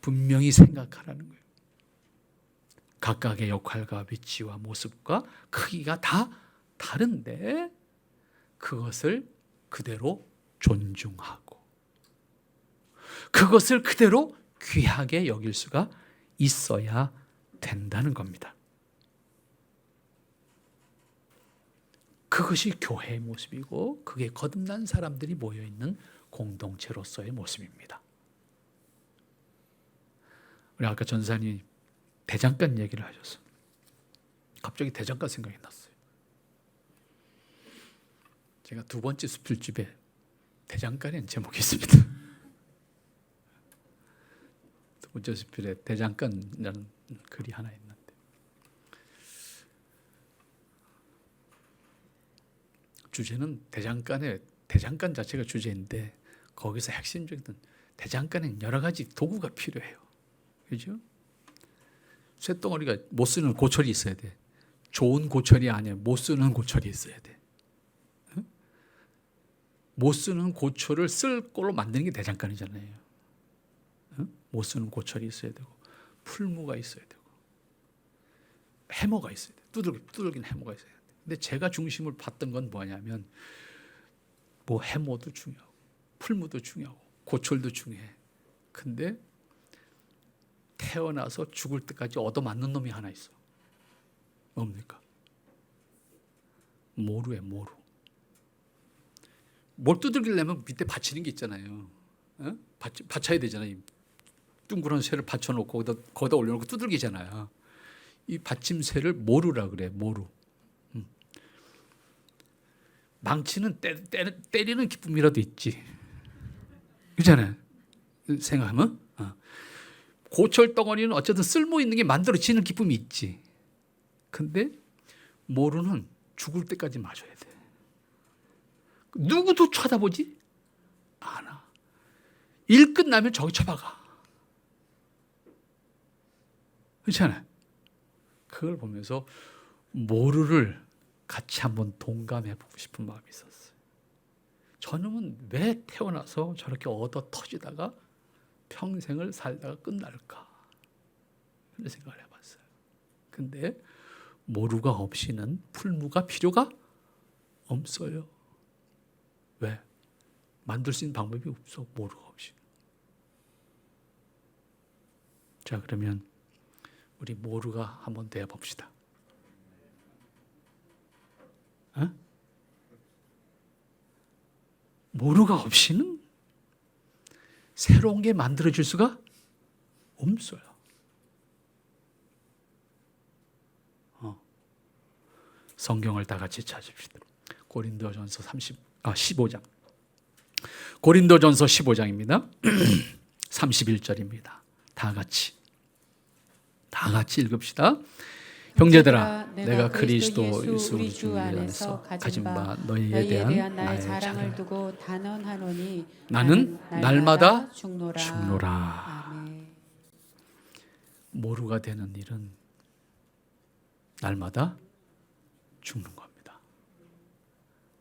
분명히 생각하라는 거예요. 각각의 역할과 위치와 모습과 크기가 다 다른데 그것을 그대로 존중하고 그것을 그대로 귀하게 여길 수가 있어야 된다는 겁니다. 그것이 교회의 모습이고 그게 거듭난 사람들이 모여있는 공동체로서의 모습입니다. 우리 아까 전사님 대장간 얘기를 하셨어요. 갑자기 대장간 생각이 났어요. 제가 두 번째 수필집에 대장간이라는 제목이 있습니다. 두 번째 수필에 대장간이라는 글이 하나 있는데 주제는 대장간 자체가 주제인데 거기서 핵심적인 대장간에는 여러 가지 도구가 필요해요. 그죠? 쇳덩어리가 못 쓰는 고철이 있어야 돼. 좋은 고철이 아니야. 못 쓰는 고철이 있어야 돼. 응? 못 쓰는 고철을 쓸 걸로 만드는 게 대장간이잖아요. 응? 못 쓰는 고철이 있어야 되고 풀무가 있어야 되고 해머가 있어야 돼. 두들긴 해머가 있어야 돼. 근데 제가 중심을 봤던 건 뭐냐면 뭐 해머도 중요하고 풀무도 중요하고 고철도 중요해. 근데 태어나서 죽을 때까지 얻어맞는 놈이 하나 있어. 뭡니까? 모루에 모루. 뭘 두들기려면 밑에 받치는 게 있잖아요. 어? 받쳐야 되잖아요. 둥그런 쇠를 받쳐놓고 거기다 올려놓고 두들기잖아요. 이 받침쇠를 모루라 그래. 모루. 망치는 때리는 기쁨이라도 있지. 그렇잖아요. 생각하면. 고철 덩어리는 어쨌든 쓸모 있는 게 만들어지는 기쁨이 있지. 근데 모루는 죽을 때까지 마셔야 돼. 누구도 쳐다보지 않아. 일 끝나면 저기 쳐박아. 그렇잖아요. 그걸 보면서 모루를 같이 한번 동감해보고 싶은 마음이 있었어요. 저놈은 왜 태어나서 저렇게 얻어 터지다가 평생을 살다가 끝날까? 그런 생각을 해봤어요. 근데 모루가 없이는 풀무가 필요가 없어요. 왜? 만들 수 있는 방법이 없어. 모루가 없이. 자, 그러면 우리 모루가 한번 되어 봅시다. 어? 모루가 없이는 새로운 게 만들어질 수가 없어요. 성경을 다 같이 찾읍시다. 고린도전서 15장. 고린도전서 15장입니다. 31절입니다. 다 같이 읽읍시다. 형제들아, 내가 그리스도 예수 우리 주 안에서 가진 바 너희에 대한 나의 자랑을 두고 단언하노니 나는 날마다 죽노라. 아멘. 모루가 되는 일은 날마다 죽는 겁니다.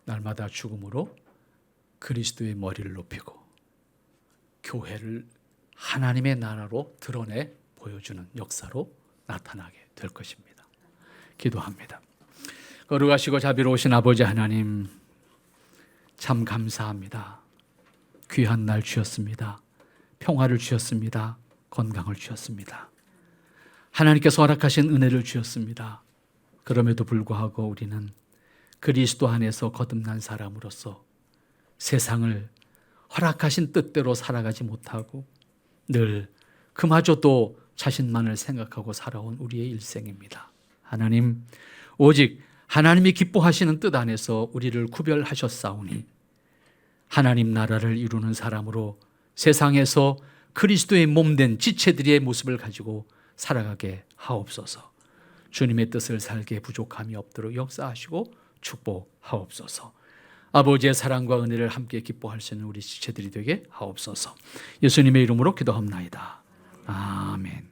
날마다 죽음으로 그리스도의 머리를 높이고 교회를 하나님의 나라로 드러내 보여주는 역사로 나타나게 될 것입니다. 기도합니다. 거룩하시고 자비로우신 아버지 하나님, 참 감사합니다. 귀한 날 주셨습니다. 평화를 주셨습니다. 건강을 주셨습니다. 하나님께서 허락하신 은혜를 주셨습니다. 그럼에도 불구하고 우리는 그리스도 안에서 거듭난 사람으로서 세상을 허락하신 뜻대로 살아가지 못하고 늘 그마저도 자신만을 생각하고 살아온 우리의 일생입니다. 하나님, 오직 하나님이 기뻐하시는 뜻 안에서 우리를 구별하셨사오니 하나님 나라를 이루는 사람으로 세상에서 그리스도의 몸된 지체들의 모습을 가지고 살아가게 하옵소서. 주님의 뜻을 살기에 부족함이 없도록 역사하시고 축복하옵소서. 아버지의 사랑과 은혜를 함께 기뻐할 수 있는 우리 지체들이 되게 하옵소서. 예수님의 이름으로 기도합나이다. 아멘.